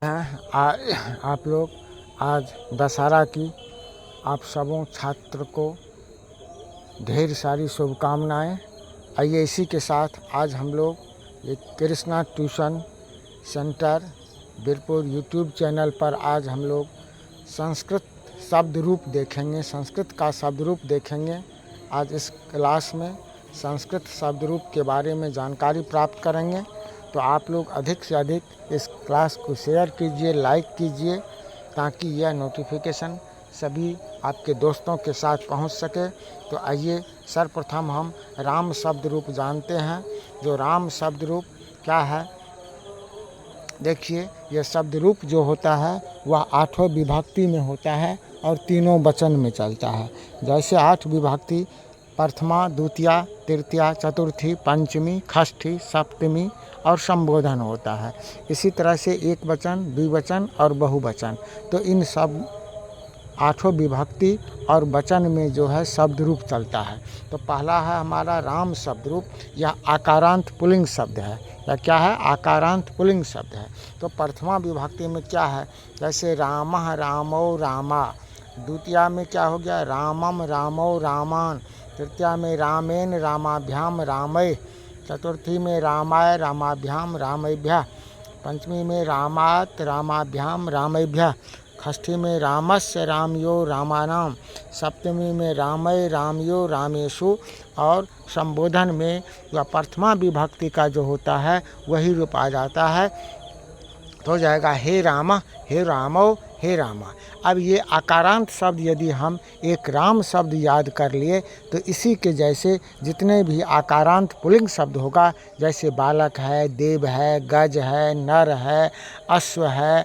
आप लोग आज दशहरा की आप सबों छात्र को ढेर सारी शुभकामनाएं। आइए इसी के साथ आज हम लोग एक Krishna tuition centre Birpur YouTube channel पर आज हम लोग संस्कृत शब्द रूप देखेंगे, संस्कृत का शब्द रूप देखेंगे। आज इस क्लास में संस्कृत शब्द रूप के बारे में जानकारी प्राप्त करेंगे। तो आप लोग अधिक से अधिक इस क्लास को शेयर कीजिए, लाइक कीजिए, ताकि यह नोटिफिकेशन सभी आपके दोस्तों के साथ पहुंच सके। तो आइए सर्वप्रथम हम राम शब्द रूप जानते हैं। जो राम शब्द रूप क्या है, देखिए यह शब्द रूप जो होता है वह 8 विभक्ति में होता है और तीनों वचन में चलता है। जैसे 8 विभक्ति प्रथमा, द्वितीया, तृतीया, चतुर्थी, पंचमी, षष्ठी, सप्तमी और संबोधन होता है। इसी तरह से एक वचन, द्विवचन और बहुवचन। तो इन सब 8 विभक्ति और वचन में जो है शब्द रूप चलता है। तो पहला है हमारा राम शब्द रूप। यह आकारांत पुल्लिंग शब्द है। या क्या है? आकारांत पुल्लिंग शब्द है। तो प्रथमा विभक्ति में क्या है? जैसे रामः, रामौ, रामा। द्वितीया में क्या हो गया? रामम, रामौ, रामान। तृतीया में रामेन, रामाभ्याम, रामय। चतुर्थी में रामाय, रामाभ्याम, रामैभ्यः। पंचमी में रामात्, रामाभ्याम, रामैभ्यः। षष्ठी में रामस्य, रामयो, रामानाम। सप्तमी में रामय, रामयो, रामेषु। और संबोधन में या प्रथमा विभक्ति का जो होता है वही रूप आ जाता है। तो हो जाएगा हे राम, हे रामो, हे रामा। अब ये आकारांत शब्द यदि हम एक राम शब्द याद कर लिए तो इसी के जैसे जितने भी आकारांत पुल्लिंग शब्द होगा, जैसे बालक है, देव है, गज है, नर है, अश्व है,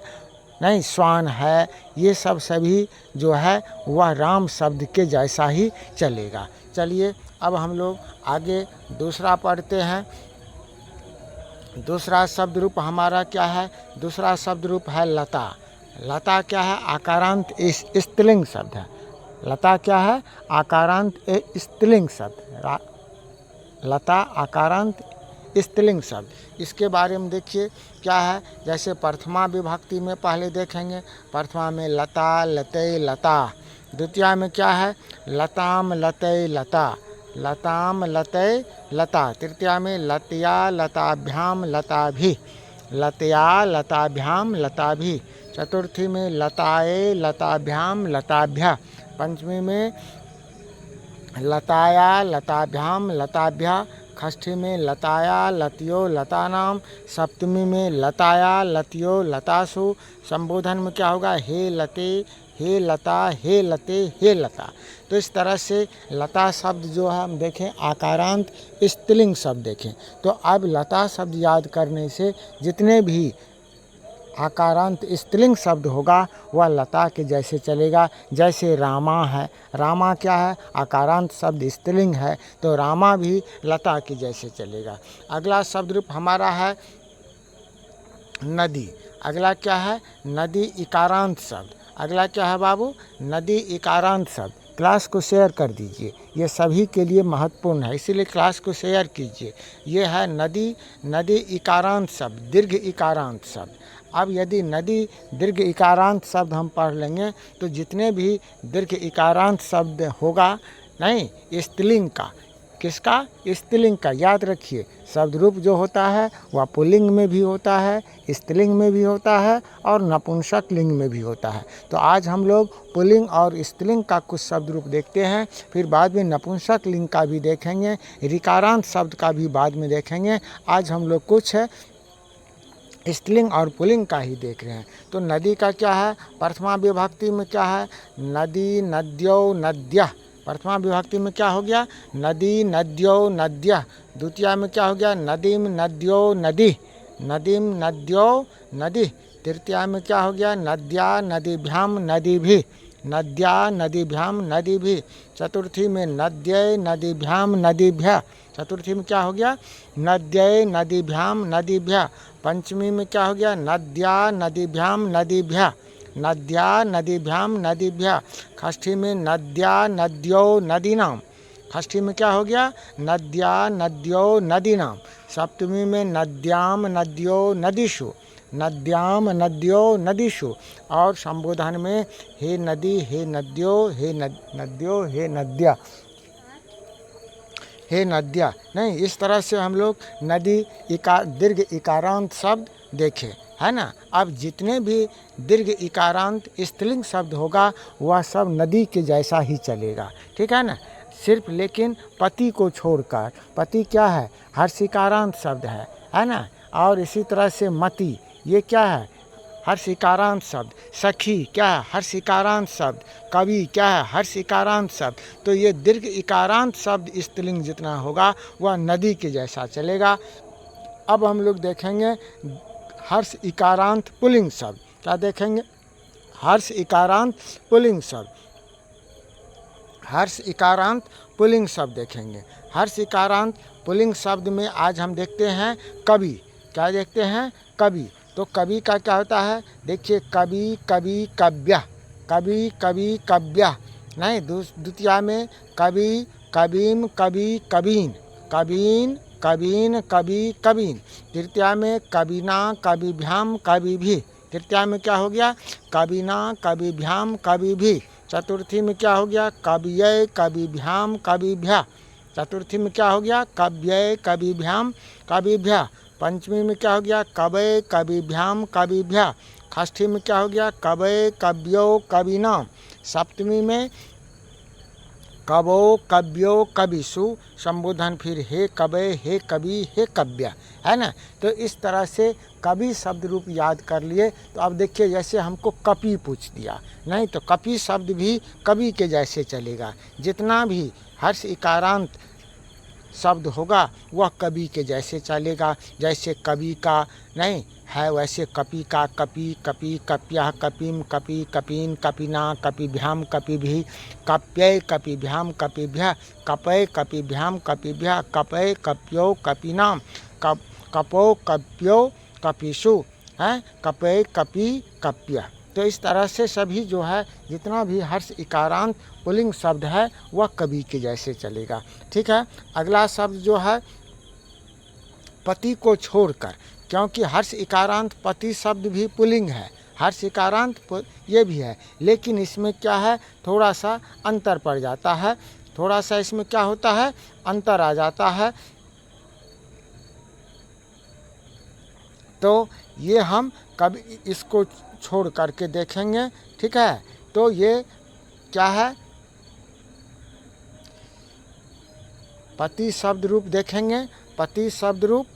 नहीं श्वान है, ये सब सभी जो है वह राम शब्द के जैसा ही चलेगा। चलिए अब हम लोग आगे दूसरा पढ़ते हैं। दूसरा शब्द रूप हमारा क्या है? दूसरा शब्द रूप है लता। लता क्या है? आकारांत स्त्रीलिंग शब्द है। लता क्या है? आकारांत स्त्रीलिंग शब्द। लता आकारांत स्त्रीलिंग शब्द। इसके बारे में देखिए क्या है। जैसे प्रथमा विभक्ति में पहले देखेंगे, प्रथमा में लता, लते, लता। द्वितीया में क्या है? लताम, लते, लता। लताम, लते, लता। तृतीया में लतया, लताभ्याम, लताभि। लतया, लताभ्याम, लताभि। चतुर्थी में लताए, लताभ्याम, लताभ्य। पंचमी में लताया, लताभ्याम, लताभ्य। षष्ठी में लताया, लतियो, लतानाम। सप्तमी में लताया, लतियो, लतासु। संबोधन में क्या होगा? हे लते, हे लता, हे लते, हे लता। तो इस तरह से लता शब्द जो है हम देखें आकारांत स्त्रीलिंग शब्द देखें। तो अब लता शब्द याद करने से जितने भी आकारांत स्त्रीलिंग शब्द होगा वह लता के जैसे चलेगा। जैसे रामा है, रामा क्या है? आकारांत शब्द स्त्रीलिंग है, तो रामा भी लता के जैसे चलेगा। अगला शब्द रूप हमारा है नदी। अगला क्या है? नदी इकारांत शब्द। अगला क्या है बाबू? नदी इकारांत शब्द। क्लास को शेयर कर दीजिए, ये सभी के लिए महत्वपूर्ण है, इसीलिए क्लास को शेयर कीजिए। ये है नदी, नदी इकारांत शब्द, दीर्घ इकारांत शब्द। अब यदि नदी दीर्घ इकारांत शब्द हम पढ़ लेंगे तो जितने भी दीर्घ इकारांत शब्द होगा, नहीं स्त्रीलिंग का, किसका? स्त्रीलिंग का। याद रखिए शब्द रूप जो होता है वह पुल्लिंग में भी होता है, स्त्रीलिंग में भी होता है और नपुंसक लिंग में भी होता है। तो आज हम लोग पुल्लिंग और स्त्रीलिंग का कुछ शब्द रूप देखते हैं, फिर बाद में नपुंसक लिंग का भी देखेंगे, ऋकारांत शब्द का भी बाद में देखेंगे। आज हम लोग कुछ स्त्रीलिंग और पुल्लिंग का ही देख रहे हैं। तो नदी का क्या है? प्रथमा विभक्ति में क्या है? नदी, नद्यो, नद्यः। प्रथमा विभक्ति में क्या हो गया? नदी, नद्यो, नद्यः। द्वितीया में क्या हो गया? नदीम, नद्यो, नदी। नदीम, नद्यो, नदी। तृतीया में क्या हो गया? नद्या, नदीभ्याम, नदीभि। नद्या, नदीभ्याम, नदीभि। चतुर्थी में नद्यै, नदीभ्याम, नदीभ्यः। चतुर्थी में क्या हो गया? नद्यै, नदीभ्याम, नदीभ्यः। पंचमी में क्या हो गया? नद्या, नदीभ्याम, नदीभ्यः। नद्या, नदीभ्याम, नदीभ्यः। षष्ठी में नद्या, नद्यो, नदीनाम। षष्ठी में क्या हो गया? नद्या, नद्यो, नदीनाम। सप्तमी में नद्याम, नद्यो, नदीषु। नद्याम नद्यो नदीषु, और संबोधन में हे नदी, हे नद्यो, हे नद्यो, हे नद्या, हे नद्या। नहीं, इस तरह से हम लोग नदी दीर्घ इकारांत शब्द देखे, है ना। अब जितने भी दीर्घ इकारांत स्त्रीलिंग शब्द होगा वह सब नदी के जैसा ही चलेगा, ठीक है ना। सिर्फ लेकिन पति को छोड़कर, पति क्या है, हर्षिकारांत शब्द है ना। और इसी तरह से मति, ये क्या है, हर्षिकारांत शब्द। सखी क्या है, हर्षिकारांत शब्द। कवि क्या है, हर्षिकारांत शब्द। तो ये दीर्घ इकारांत शब्द स्त्रीलिंग जितना होगा वह नदी के जैसा चलेगा। अब हम लोग देखेंगे हर्ष इकारांत पुल्लिंग शब्द। क्या देखेंगे, हर्ष इकारांत पुल्लिंग शब्द, हर्ष इकारांत पुल्लिंग शब्द देखेंगे। हर्ष इकारांत पुल्लिंग शब्द में आज हम देखते हैं कवि। क्या देखते हैं, कवि। तो कवि का क्या होता है, देखिए कवि, कवि, कव्य, कवि, कवि, कव्य। नहीं, द्वितीया में कवि, कवीम, कवि, कवीन, कवीन, कवीन, कवि, कवीन। तृतीया में कविना, कविभ्याम, कविभी। तृतीया में क्या हो गया, कविना, कविभ्याम, कविभी। चतुर्थी में क्या हो गया, कव्यय, कविभ्याम, कविभ्या। चतुर्थी में क्या हो गया, कव्यय, कविभ्याम, कविभ्या। पंचमी में क्या हो गया, कवय, कविभ्याम, कविभ्या। षष्ठी में क्या हो गया, कवय, कव्यो, कविनाम। सप्तमी में कवो, कव्यो, कविषु। संबोधन फिर हे कवय, हे कवि, हे कव्य, है ना। तो इस तरह से कवि शब्द रूप याद कर लिए। तो अब देखिए, जैसे हमको कपि पूछ दिया, नहीं तो कपि शब्द भी कवि के जैसे चलेगा। जितना भी हर्ष इकारांत शब्द होगा वह कवि के जैसे चलेगा। जैसे कवि का नहीं है वैसे कपि का, कपि, कपि, कप्यः, कपिम, कपि, कपीन, कपिना, कपिभ्याम, कपिभिः, कप्यय, कपिभ्याम, कपिभ्यः, कपय, कपिभ्याम, कपिभ्यः, कपय, कप्यो, कपिनाम, कपो, कप्यो, कपिषु, है कपय, कपि, कप्य। तो इस तरह से सभी जो है जितना भी हर्ष इकारांत पुल्लिंग शब्द है वह कवि के जैसे चलेगा, ठीक है। अगला शब्द जो है पति को छोड़कर, क्योंकि हर्ष इकारांत पति शब्द भी पुल्लिंग है, हर्ष इकारांत ये भी है, लेकिन इसमें क्या है, थोड़ा सा अंतर पड़ जाता है। थोड़ा सा इसमें क्या होता है, अंतर आ जाता है। तो ये हम कभी इसको छोड़ करके देखेंगे, ठीक है। तो ये क्या है, पति शब्द रूप देखेंगे। पति शब्द रूप,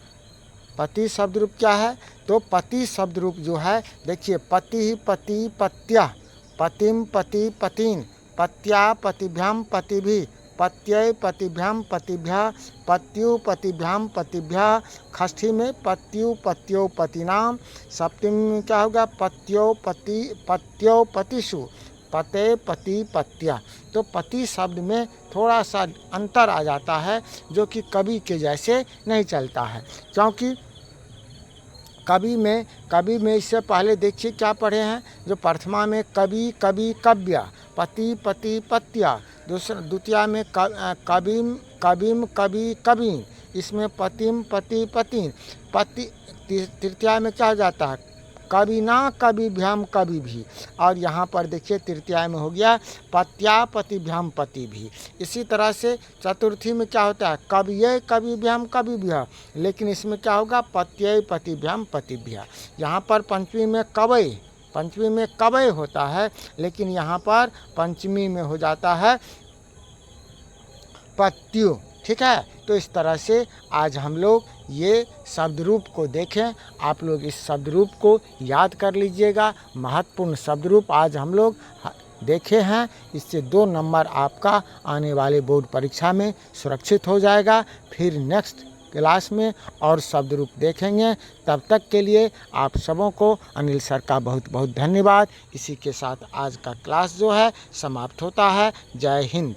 पति शब्द रूप क्या है, तो पति शब्द रूप जो है देखिए, पति, पति, पत्या, पतिम, पति, पतीन, पत्या, पतिभ्याम, पतिभी, पत्यय, पतिभ्याम, पतिभ्या, पत्यु, पतिभ्याम, पतिभ्या। षष्ठी में पत्यु, पत्यो, पतिनाम। सप्तमी में क्या होगा, पत्यो, पति, पत्यो, पतिषु, पते, पति, पत्या। तो पति शब्द में थोड़ा सा अंतर आ जाता है, जो कि कवि के जैसे नहीं चलता है। क्योंकि कवि में इससे पहले देखिए क्या पढ़े हैं, जो प्रथमा में कवि, कवि, कव्य, पति, पति, पत्या। द्वितीया में कविम, कविम, कवि, कवीन। इसमें पतिम, पति, पतीन, पति। तृतीया में क्या हो जाता है, कविना, कविभ्याम, कविभी। और यहाँ पर देखिए तृतीया में हो गया पत्या, पतिभ्याम, पतिभी। इसी तरह से चतुर्थी में क्या होता है, कविये, कविभ्याम, कविभ्य, लेकिन इसमें क्या होगा, पत्यय, पतिभ्याम, पतिभ्य। यहाँ पर पंचमी में कवय, पंचमी में कवय होता है, लेकिन यहाँ पर पंचमी में हो जाता है पत्यु, ठीक है। तो इस तरह से आज हम लोग ये शब्द रूप को देखें। आप लोग इस शब्द रूप को याद कर लीजिएगा। महत्वपूर्ण शब्द रूप आज हम लोग देखे हैं। इससे 2 नंबर आपका आने वाले बोर्ड परीक्षा में सुरक्षित हो जाएगा। फिर नेक्स्ट क्लास में और शब्द रूप देखेंगे। तब तक के लिए आप सबों को अनिल सर का बहुत बहुत धन्यवाद। इसी के साथ आज का क्लास जो है समाप्त होता है। जय हिंद।